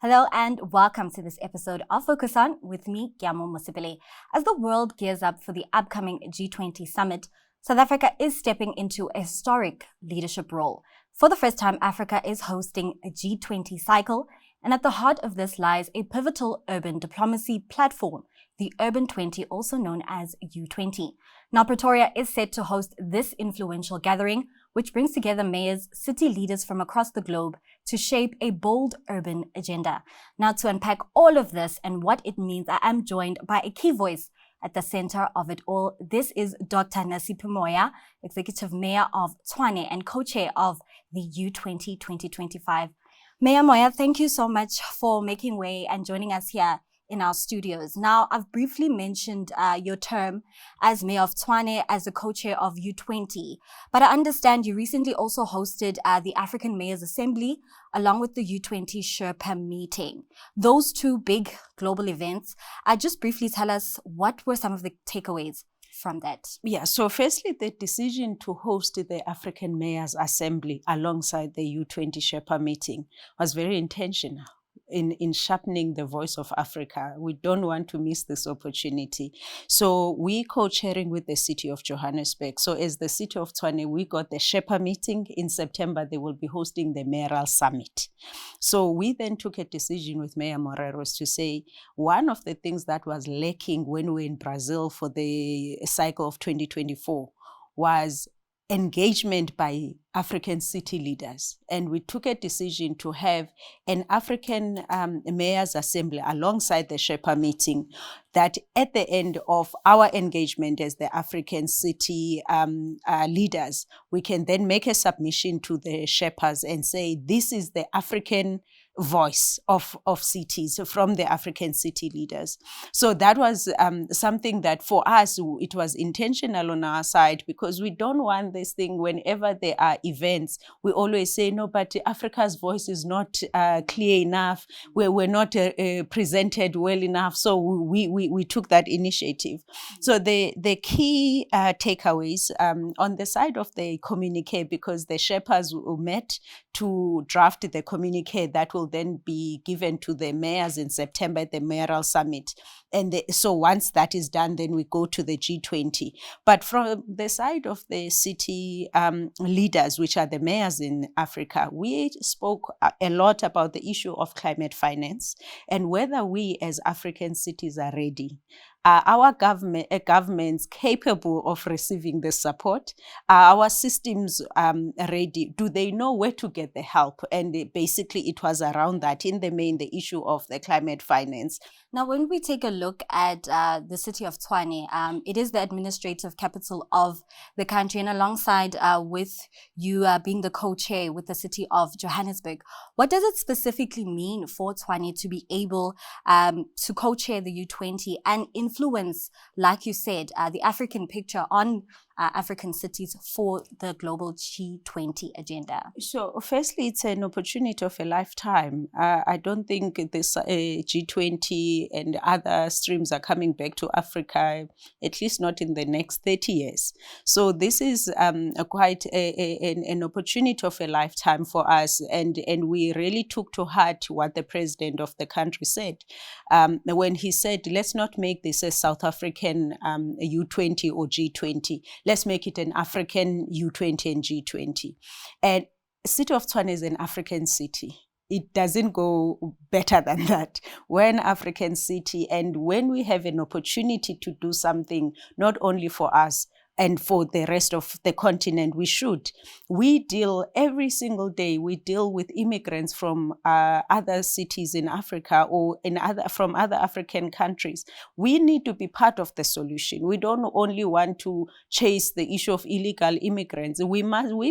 Hello and welcome to this episode of Focus On with me, Gyamo Mosipele. As the world gears up for the upcoming G20 summit, South Africa is stepping into a historic leadership role. For the first time, Africa is hosting a G20 cycle, and at the heart of this lies a pivotal urban diplomacy platform, the Urban 20, also known as U20. Now, Pretoria is set to host this influential gathering, which brings together mayors, city leaders from across the globe to shape a bold urban agenda. Now, to unpack all of this and what it means, I am joined by a key voice at the center of it all. This is Dr. Nasipho Moya, Executive Mayor of Tshwane and co-chair of the U20 2025. Mayor Moya, thank you so much for making way and joining us here in our studios. Now, I've briefly mentioned your term as Mayor of Tshwane, as the co-chair of U20, but I understand you recently also hosted the African Mayors Assembly along with the U20 Sherpa meeting. Those two big global events, just briefly tell us what were some of the takeaways from that? Yeah, so firstly, the decision to host the African Mayors Assembly alongside the U20 Sherpa meeting was very intentional in sharpening the voice of Africa. We don't want to miss this opportunity. So we co-chairing with the City of Johannesburg. So as the City of Tshwane, we got the Sherpa meeting. In September, they will be hosting the Mayoral Summit. So we then took a decision with Mayor Moreros to say, one of the things that was lacking when we were in Brazil for the cycle of 2024 was engagement by African city leaders. And we took a decision to have an African Mayors Assembly alongside the Sherpa meeting, that at the end of our engagement as the African city leaders, we can then make a submission to the Sherpas and say, this is the African voice of cities from the African city leaders. So that was something that for us, it was intentional on our side, because we don't want this thing whenever there are events, we always say, no, but Africa's voice is not clear enough. We're not presented well enough. So we took that initiative. So the key takeaways on the side of the communique, because the Sherpas met to draft the communique that will then be given to the mayors in September at the Mayoral Summit. And so once that is done, then we go to the G20. But from the side of the city leaders, which are the mayors in Africa, we spoke a lot about the issue of climate finance and whether we as African cities are ready. Are our governments capable of receiving the support? Are our systems ready? Do they know where to get the help? And basically, it was around that, in the main, the issue of the climate finance. Now, when we take a look at the city of Tshwane, it is the administrative capital of the country, and alongside with you being the co-chair with the city of Johannesburg, what does it specifically mean for Tshwane to be able to co-chair the U20 and influence, like you said, the African picture on African cities for the global G20 agenda? So firstly, it's an opportunity of a lifetime. I don't think this G20 and other streams are coming back to Africa, at least not in the next 30 years. So this is quite an opportunity of a lifetime for us. And we really took to heart what the president of the country said when he said, let's not make this a South African U20 or G20. Let's make it an African U20 and G20. And City of Tshwane is an African city. It doesn't go better than that. We're an African city, and when we have an opportunity to do something, not only for us, and for the rest of the continent, we should. We deal every single day, we deal with immigrants from other cities in Africa or from other African countries. We need to be part of the solution. We don't only want to chase the issue of illegal immigrants. We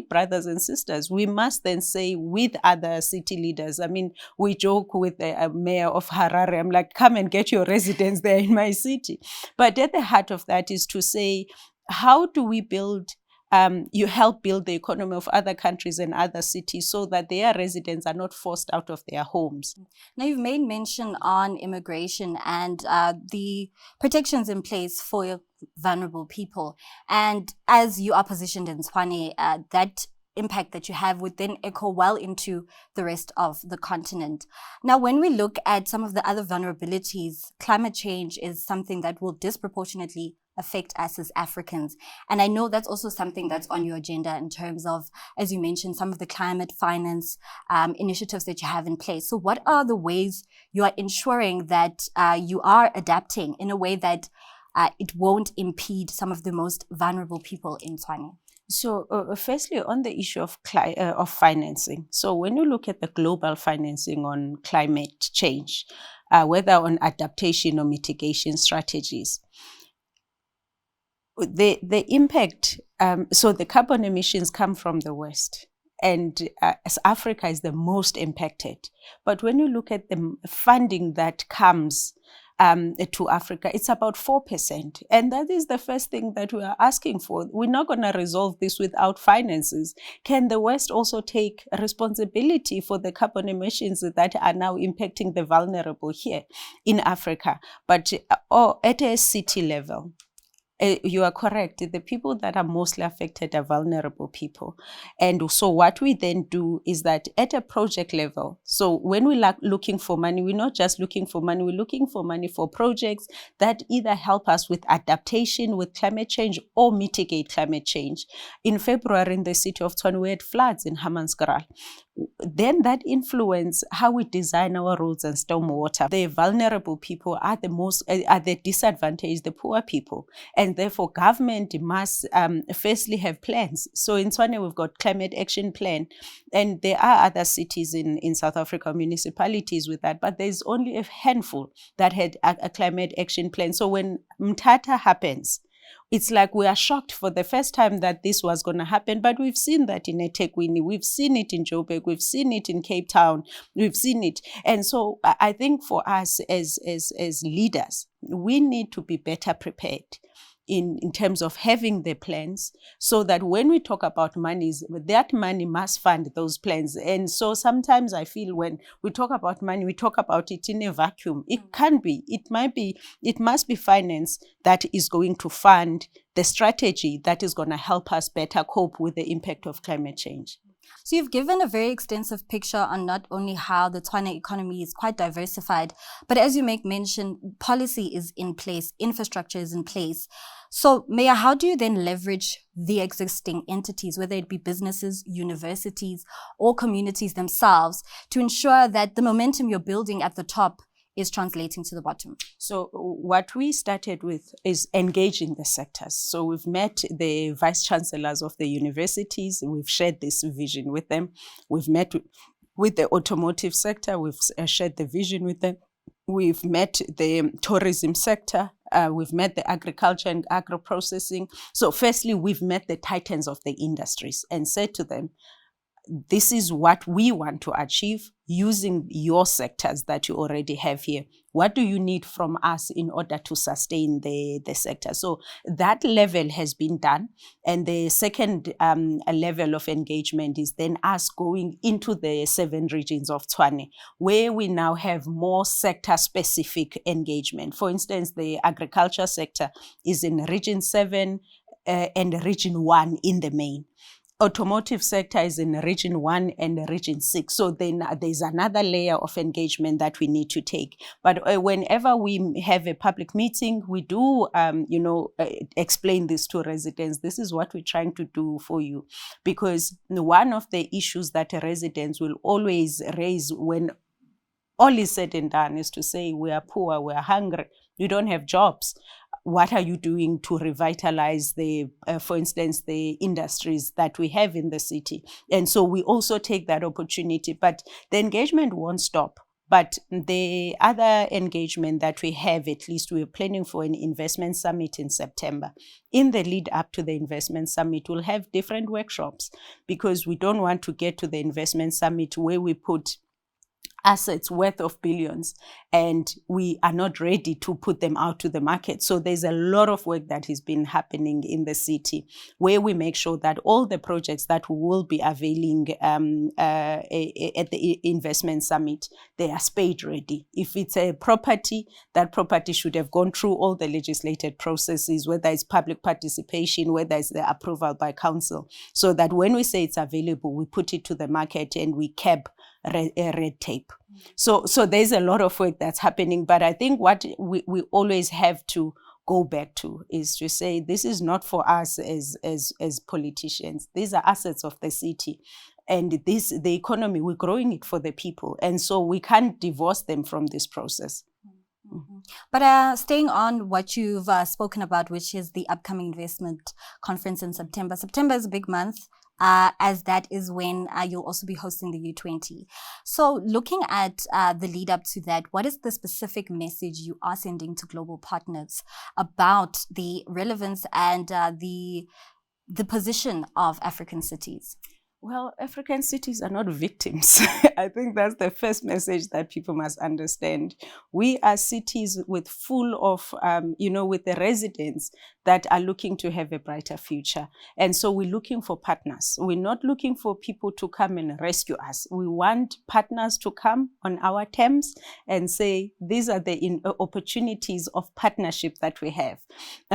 brothers and sisters, we must then say with other city leaders. I mean, we joke with the mayor of Harare, I'm like, come and get your residence there in my city. But at the heart of that is to say, how do we build, you help build the economy of other countries and other cities so that their residents are not forced out of their homes? Now, you've made mention on immigration and the protections in place for vulnerable people. And as you are positioned in Tshwane, that impact that you have would then echo well into the rest of the continent. Now, when we look at some of the other vulnerabilities, climate change is something that will disproportionately affect us as Africans. And I know that's also something that's on your agenda in terms of, as you mentioned, some of the climate finance initiatives that you have in place. So what are the ways you are ensuring that you are adapting in a way that it won't impede some of the most vulnerable people in Tshwane? So, firstly, on the issue of financing. So, when you look at the global financing on climate change, whether on adaptation or mitigation strategies, the impact, so the carbon emissions come from the West, and as Africa is the most impacted. But when you look at the funding that comes to Africa, it's about 4%. And that is the first thing that we are asking for. We're not going to resolve this without finances. Can the West also take responsibility for the carbon emissions that are now impacting the vulnerable here in Africa, but at a city level? You are correct. The people that are mostly affected are vulnerable people. And so what we then do is that at a project level, so when we're looking for money, we're not just looking for money, we're looking for money for projects that either help us with adaptation with climate change or mitigate climate change. In February, in the city of Tshwane, we had floods in Hammanskraal. Then that influence how we design our roads and stormwater. The vulnerable people are the disadvantaged, the poor people. And therefore, government must firstly have plans. So in Tshwane, we've got climate action plan. And there are other cities in South Africa, municipalities with that. But there's only a handful that had a climate action plan. So when Mthatha happens, it's like we are shocked for the first time that this was going to happen, but we've seen that in eThekwini, we've seen it in Joburg, we've seen it in Cape Town, we've seen it. And so I think for us as leaders, we need to be better prepared in terms of having the plans, so that when we talk about monies, that money must fund those plans. And so sometimes I feel when we talk about money, we talk about it in a vacuum. It can be, it must be finance that is going to fund the strategy that is going to help us better cope with the impact of climate change. So you've given a very extensive picture on not only how the Tshwane economy is quite diversified, but as you make mention, policy is in place, infrastructure is in place. So Mayor, how do you then leverage the existing entities, whether it be businesses, universities, or communities themselves, to ensure that the momentum you're building at the top is translating to the bottom? So what we started with is engaging the sectors. So we've met the vice chancellors of the universities. We've shared this vision with them. We've met with the automotive sector. We've shared the vision with them. We've met the tourism sector. We've met the agriculture and agro-processing. So firstly, we've met the titans of the industries and said to them, this is what we want to achieve using your sectors that you already have here. What do you need from us in order to sustain the sector? So that level has been done. And the second level of engagement is then us going into the 7 regions of Tshwane, where we now have more sector-specific engagement. For instance, the agriculture sector is in Region 7 and Region 1 in the main. Automotive sector is in Region 1 and Region 6. So then there's another layer of engagement that we need to take. But whenever we have a public meeting, we do, explain this to residents. This is what we're trying to do for you. Because one of the issues that residents will always raise when all is said and done is to say, we are poor, we are hungry, we don't have jobs. What are you doing to revitalize for instance, the industries that we have in the city? And so we also take that opportunity, but the engagement won't stop. But the other engagement that we have, at least we're planning for an investment summit in September. In the lead up to the investment summit, we'll have different workshops, because we don't want to get to the investment summit where we put assets worth of billions, and we are not ready to put them out to the market. So there's a lot of work that has been happening in the city, where we make sure that all the projects that we will be availing at the investment summit, they are spade ready. If it's a property, that property should have gone through all the legislated processes, whether it's public participation, whether it's the approval by council, so that when we say it's available, we put it to the market and we cap red tape. So there's a lot of work that's happening, but I think what we always have to go back to is to say, this is not for us as politicians. These are assets of the city. And the economy, we're growing it for the people. And so we can't divorce them from this process. Mm-hmm. But staying on what you've spoken about, which is the upcoming investment conference in September. September is a big month. As that is when you'll also be hosting the U20. So looking at the lead up to that, what is the specific message you are sending to global partners about the relevance and the position of African cities? Well, African cities are not victims. I think that's the first message that people must understand. We are cities with full of, with the residents that are looking to have a brighter future. And so we're looking for partners. We're not looking for people to come and rescue us. We want partners to come on our terms and say, these are the opportunities of partnership that we have.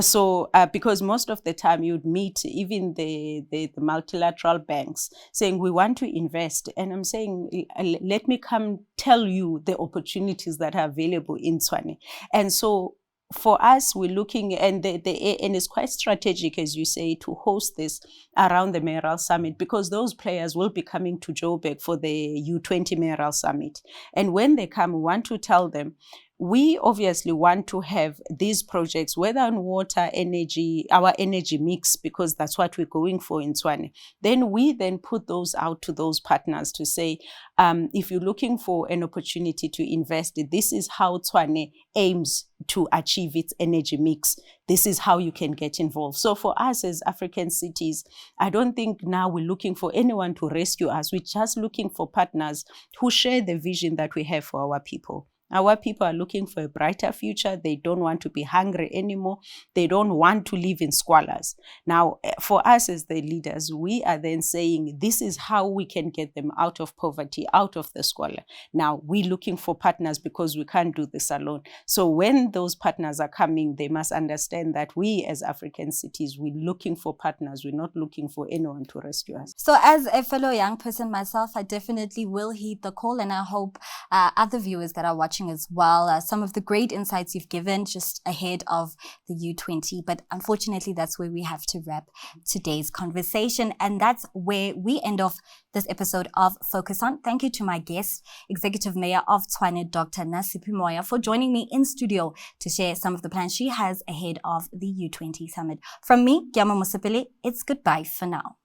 So because most of the time you'd meet even the multilateral banks saying, we want to invest. And I'm saying, let me come tell you the opportunities that are available in Tshwane. And so for us, we're looking, and it's quite strategic, as you say, to host this around the Mayoral Summit, because those players will be coming to Joburg for the U20 Mayoral Summit. And when they come, we want to tell them, we obviously want to have these projects, whether on water, energy, our energy mix, because that's what we're going for in Tshwane. Then we put those out to those partners to say, if you're looking for an opportunity to invest, this is how Tshwane aims to achieve its energy mix. This is how you can get involved. So for us as African cities, I don't think now we're looking for anyone to rescue us. We're just looking for partners who share the vision that we have for our people. Our people are looking for a brighter future. They don't want to be hungry anymore. They don't want to live in squalors. Now, for us as the leaders, we are then saying, this is how we can get them out of poverty, out of the squalor. Now, we're looking for partners because we can't do this alone. So when those partners are coming, they must understand that we as African cities, we're looking for partners. We're not looking for anyone to rescue us. So as a fellow young person myself, I definitely will heed the call, and I hope other viewers that are watching as well, some of the great insights you've given just ahead of the U20. But unfortunately, that's where we have to wrap today's conversation. And that's where we end off this episode of Focus On. Thank you to my guest, Executive Mayor of Tshwane, Dr. Nasiphi Moya, for joining me in studio to share some of the plans she has ahead of the U20 summit. From me, Gyamo Mosipele, it's goodbye for now.